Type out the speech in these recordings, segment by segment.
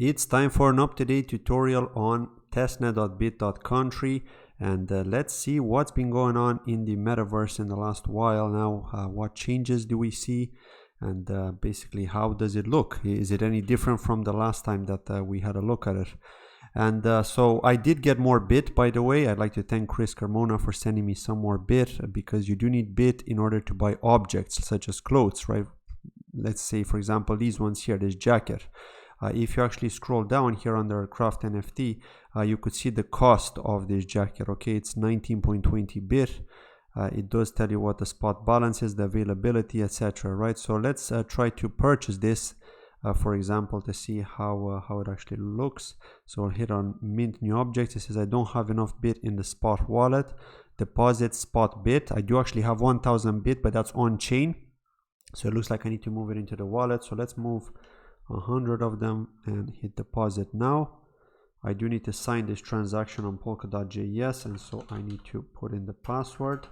It's time for an up-to-date tutorial on testnet.bit.country, and let's see what's been going on in the metaverse in the last while now. What changes do we see, and basically how does it look? Is it any different from the last time that we had a look at it? And so I did get more bit, by the way. I'd like to thank Chris Carmona for sending me some more bit, because you do need bit in order to buy objects such as clothes, right? Let's say, for example, these ones here, this jacket. If you actually scroll down here under craft NFT, you could see the cost of this jacket. Okay, it's 19.20 bit. It does tell you what the spot balance is, the availability, etc. Right? So let's try to purchase this, for example, to see how it actually looks. So I'll hit on mint new objects. It says I don't have enough bit in the spot wallet. Deposit spot bit. I do actually have 1000 bit, but that's on chain. So it looks like I need to move it into the wallet. So let's move 100 of them and hit deposit now. I do need to sign this transaction on polka.js, and so I need to put in the password.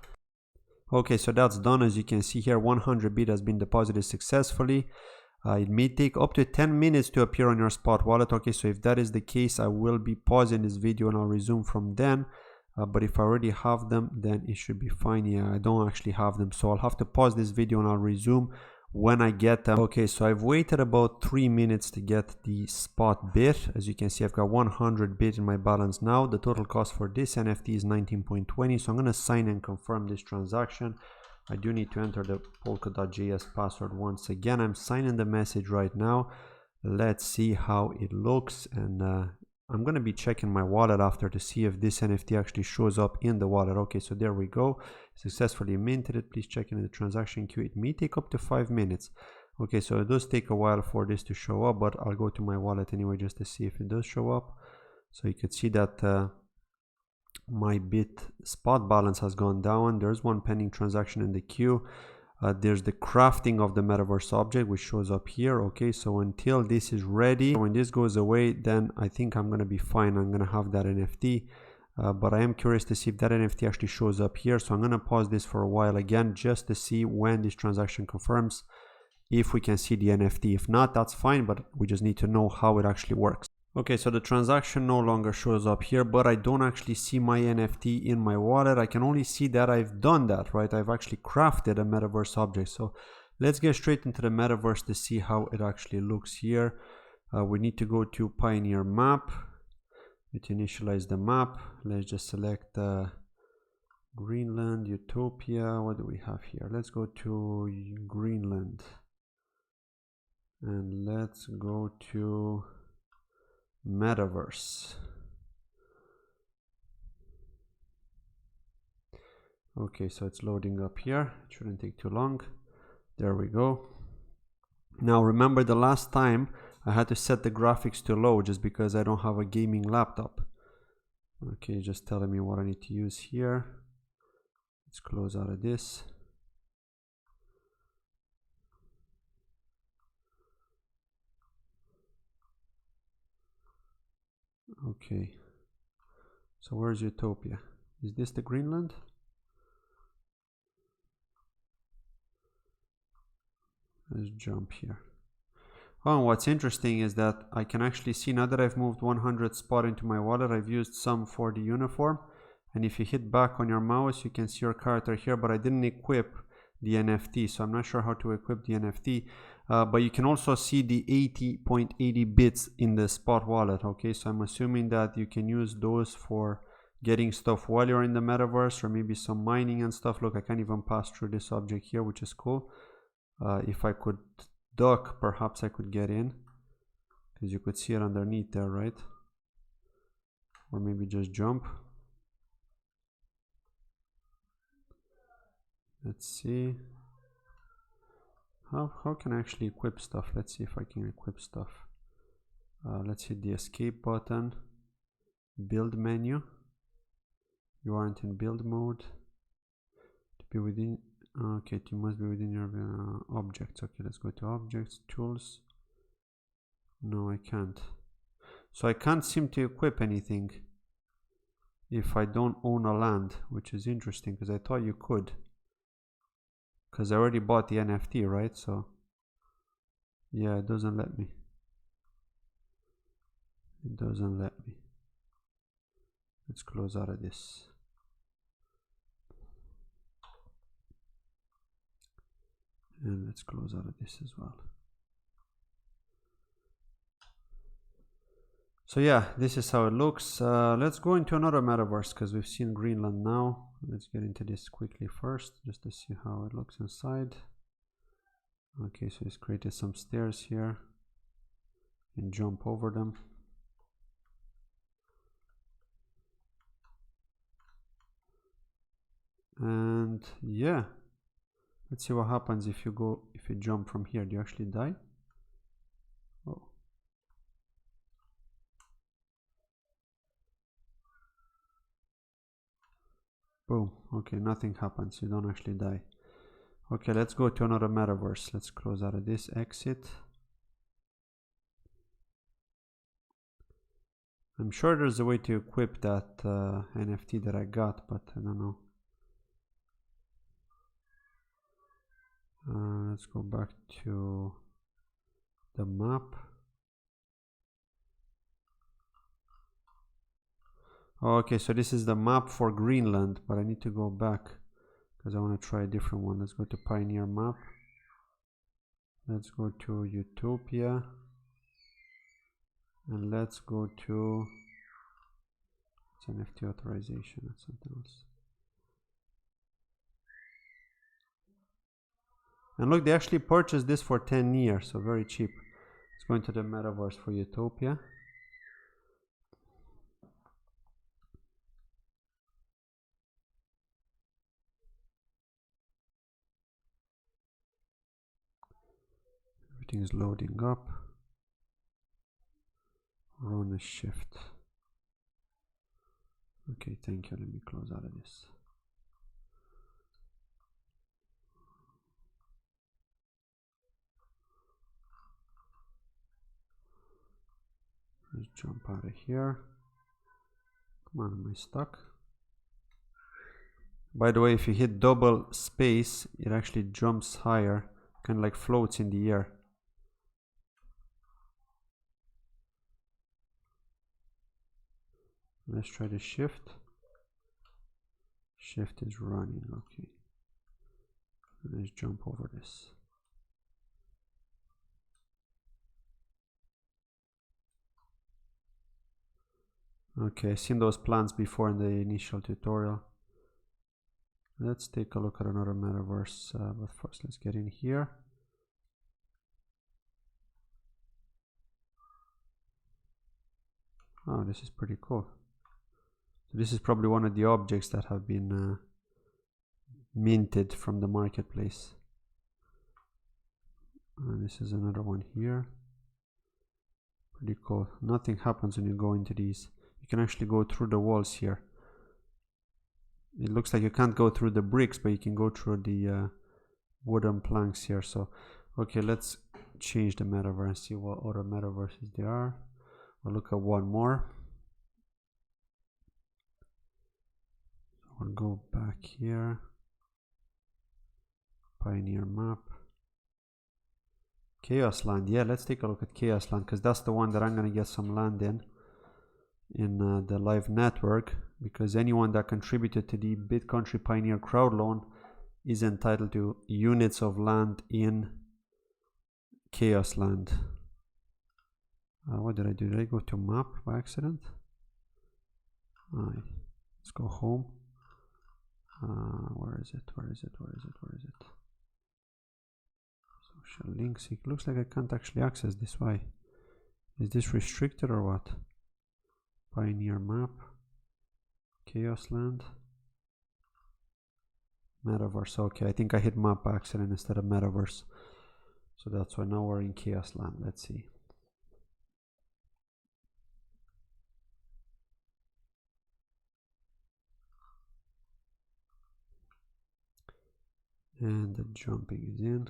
Okay, so that's done. As you can see here, 100 bit has been deposited successfully. It may take up to 10 minutes to appear on your spot wallet. Okay, so if that is the case, I will be pausing this video and I'll resume from then. But if I already have them, then it should be fine. Yeah, I don't actually have them, so I'll have to pause this video and I'll resume when I get them. Okay, so I've waited about 3 minutes to get the spot bit. As you can see, I've got 100 bit in my balance now. The total cost for this NFT is 19.20. So I'm going to sign and confirm this transaction. I do need to enter the polka.js password once again. I'm signing the message right now. Let's see how it looks, and I'm going to be checking my wallet after to see if this NFT actually shows up in the wallet. Okay, so there we go. Successfully minted it. Please check in the transaction queue. It may take up to 5 minutes. Okay, so it does take a while for this to show up, but I'll go to my wallet anyway just to see if it does show up. So you could see that my bit spot balance has gone down. There's one pending transaction in the queue. There's the crafting of the metaverse object, which shows up here. Okay, so until this is ready, when this goes away, then I think I'm going to be fine. I'm going to have that NFT, but I am curious to see if that NFT actually shows up here. So I'm going to pause this for a while again, just to see when this transaction confirms, if we can see the NFT. If not, that's fine, but we just need to know how it actually works. Okay, so the transaction no longer shows up here, but I don't actually see my NFT in my wallet. I can only see that I've done that, right? I've actually crafted a metaverse object. So let's get straight into the metaverse to see how it actually looks here. We need to go to Pioneer Map. To initialize the map, let's just select Greenland, Utopia. What do we have here? Let's go to Greenland. And let's go to Metaverse. Okay, so it's loading up here. It shouldn't take too long. There we go. Now remember, the last time I had to set the graphics to low just because I don't have a gaming laptop. Okay, just telling me what I need to use here. Let's close out of this. Okay, so where's Utopia? Is this the Greenland? Let's jump here. Oh, and what's interesting is that I can actually see, now that I've moved 100 spot into my wallet, I've used some for the uniform. And if you hit back on your mouse, you can see your character here, but I didn't equip the NFT, so I'm not sure how to equip the NFT. But you can also see the 80.80 bits in the spot wallet. Okay, so I'm assuming that you can use those for getting stuff while you're in the metaverse, or maybe some mining and stuff. Look, I can't even pass through this object here, which is cool. If I could duck, perhaps I could get in, because you could see it underneath there, right? Or maybe just jump. Let's see. How can I actually equip stuff? Let's see if I can equip stuff. Let's hit the escape button. Build menu. You aren't in build mode. To be within. Okay, you must be within your objects. Okay, let's go to objects, tools. No, I can't. So I can't seem to equip anything if I don't own a land, which is interesting because I thought you could. Because I already bought the NFT, right? So yeah, it doesn't let me. It doesn't let me. Let's close out of this. And let's close out of this as well. So yeah, this is how it looks. Let's go into another metaverse because we've seen Greenland now. Let's get into this quickly first, just to see how it looks inside. Okay, so it's created some stairs here and jump over them. And yeah, let's see what happens if you jump from here. Do you actually die? Oh. Boom. Okay, nothing happens. You don't actually die. Okay, let's go to another metaverse. Let's close out of this, exit. I'm sure there's a way to equip that NFT that I got, but I don't know. Let's go back to the map. Okay, so this is the map for Greenland, but I need to go back because I want to try a different one. Let's go to Pioneer map. Let's go to Utopia. And let's go to, it's NFT authorization, that's something else. And look, they actually purchased this for 10 years, so very cheap. Let's go into the metaverse for Utopia. Everything is loading up. Run a shift. Okay, thank you. Let me close out of this. Let's jump out of here. Come on, am I stuck? By the way, if you hit double space, it actually jumps higher, kind of like floats in the air. Let's try the shift. Shift is running, okay. Let's jump over this. Okay, I've seen those plans before in the initial tutorial. Let's take a look at another metaverse, but first let's get in here. Oh, this is pretty cool. So this is probably one of the objects that have been minted from the marketplace. And this is another one here. Pretty cool. Nothing happens when you go into these. You can actually go through the walls here. It looks like you can't go through the bricks, but you can go through the wooden planks here. So, okay, let's change the metaverse and see what other metaverses there are. We'll look at one more. We'll go back here. Pioneer map. Chaos Land. Yeah, let's take a look at Chaos Land because that's the one that I'm going to get some land in the live network, because anyone that contributed to the Bitcountry Pioneer Crowdloan is entitled to units of land in Chaos Land. What did I do? Did I go to map by accident? Let's go home. Where is it? Where is it? Where is it? Where is it? Social links. It looks like I can't actually access this. Why? Is this restricted or what? Pioneer map. Chaos Land. Metaverse. Okay, I think I hit map by accident instead of metaverse. So that's why now we're in Chaos Land. Let's see. And the jumping is in.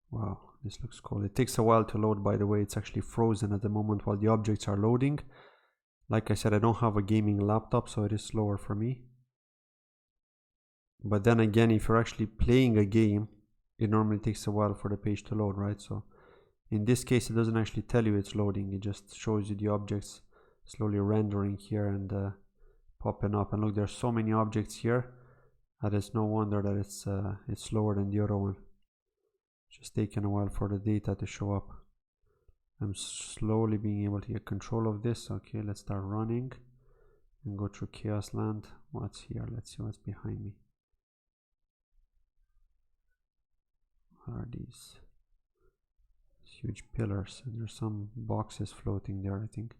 Wow, this looks cool. It takes a while to load, by the way. It's actually frozen at the moment while the objects are loading. Like I said, I don't have a gaming laptop, so it is slower for me. But then again, if you're actually playing a game, it normally takes a while for the page to load, right? So In this case, it doesn't actually tell you it's loading. It just shows you the objects slowly rendering here and popping up. And look, there's so many objects here that it's no wonder that it's slower than the other one. Just taking a while for the data to show up. I'm slowly being able to get control of this. Okay, let's start running and go through Chaos Land. What's here? Let's see what's behind me. What are these? Huge pillars, and there's some boxes floating there, I think.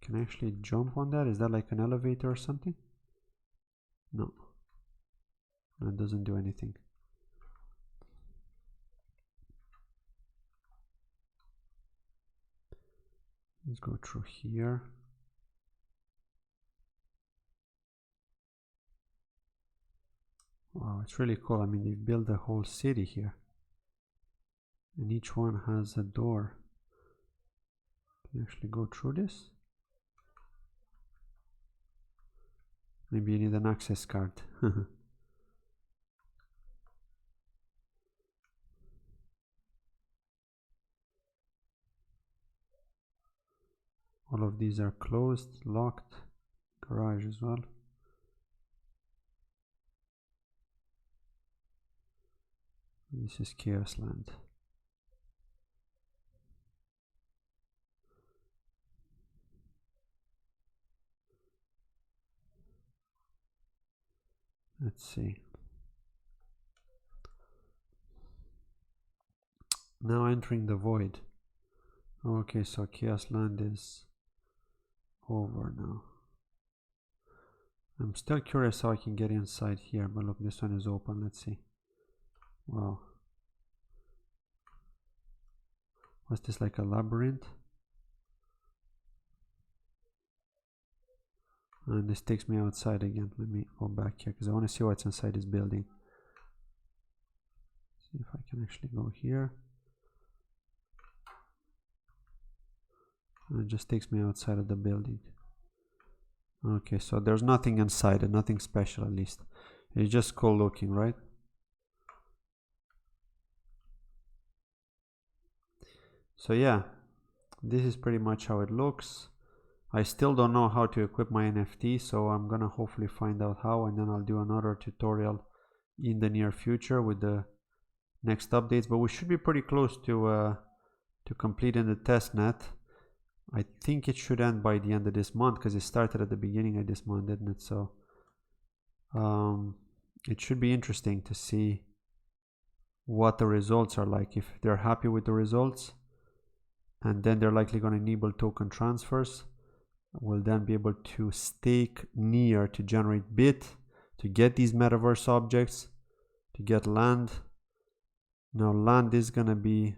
Can I actually jump on that? Is that like an elevator or something? No. It doesn't do anything. Let's go through here. Wow, it's really cool. I mean, they've built a whole city here. And each one has a door. Can you actually go through this? Maybe you need an access card. All of these are closed, locked. Garage as well. This is Chaos Land. Let's see. Now entering the void. Okay, so Chaos Land is over now. I'm still curious how I can get inside here, but look, this one is open. Let's see. Wow. Was this like a labyrinth? And this takes me outside again. Let me go back here because I want to see what's inside this building. See if I can actually go here. And it just takes me outside of the building. Okay, so there's nothing inside it, nothing special at least. It's just cool looking, right? So yeah, this is pretty much how it looks. I still don't know how to equip my NFT, so I'm gonna hopefully find out how, and then I'll do another tutorial in the near future with the next updates. But we should be pretty close to completing the testnet. I think it should end by the end of this month because it started at the beginning of this month, didn't it? So it should be interesting to see what the results are like. If they're happy with the results, and then they're likely going to enable token transfers, we'll then be able to stake near to generate bit, to get these metaverse objects, to get land. Now land is going to be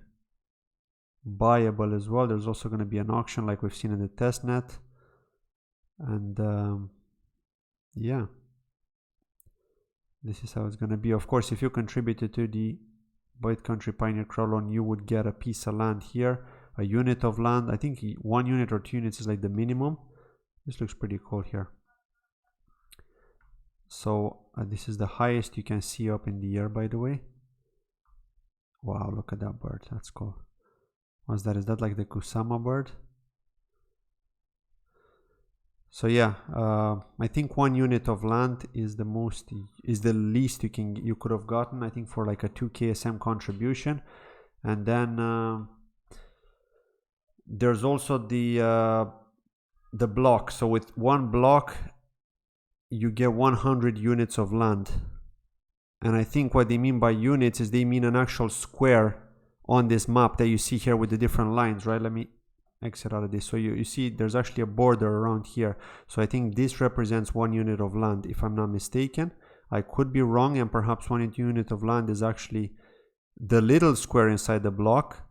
buyable as well. There's also going to be an auction like we've seen in the testnet. And yeah, this is how it's going to be. Of course, if you contributed to the Bitcountry Pioneer Crowdloan, you would get a piece of land here, a unit of land. I think 1 unit or 2 units is like the minimum. This looks pretty cool here. So this is the highest you can see up in the air, by the way. Wow, look at that bird. That's cool. What's that? Is that like the Kusama bird? So yeah, I think 1 unit of land is the least you could have gotten, I think, for like a 2 KSM contribution. And then there's also the block. So with 1 block you get 100 units of land. And I think what they mean by units is they mean an actual square on this map that you see here with the different lines, right? Let me exit out of this. So you see there's actually a border around here. So I think this represents 1 unit of land, if I'm not mistaken. I could be wrong, and perhaps 1 unit of land is actually the little square inside the block,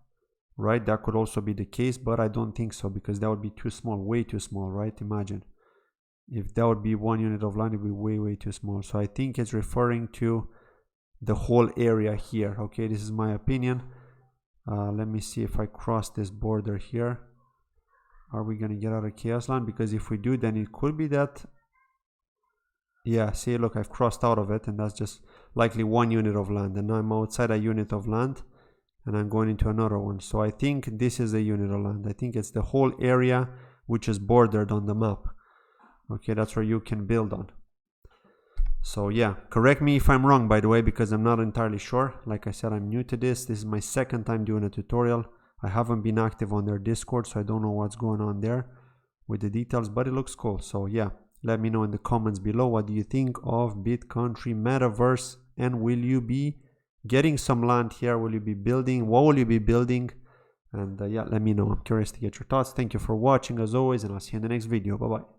right? That could also be the case, but I don't think so, because that would be too small, way too small, right? Imagine if that would be 1 unit of land, it would be way too small. So I think it's referring to the whole area here. Okay, this is my opinion. Let me see if I cross this border here. Are we going to get out of Chaos Land? Because if we do, then it could be that Yeah, see, look, I've crossed out of it, and that's just likely 1 unit of land, and now I'm outside a unit of land and I'm going into another one. So I think this is a unit of land. I think it's the whole area which is bordered on the map. Okay, that's where you can build on. So yeah, correct me if I'm wrong, by the way, because I'm not entirely sure. Like I said, I'm new to this. This is my second time doing a tutorial. I haven't been active on their Discord, so I don't know what's going on there with the details, but it looks cool. So yeah, let me know in the comments below, what do you think of Bitcountry Metaverse, and will you be getting some land here? Will you be building? What will you be building? And yeah, let me know. I'm curious to get your thoughts. Thank you for watching as always, and I'll see you in the next video. Bye bye.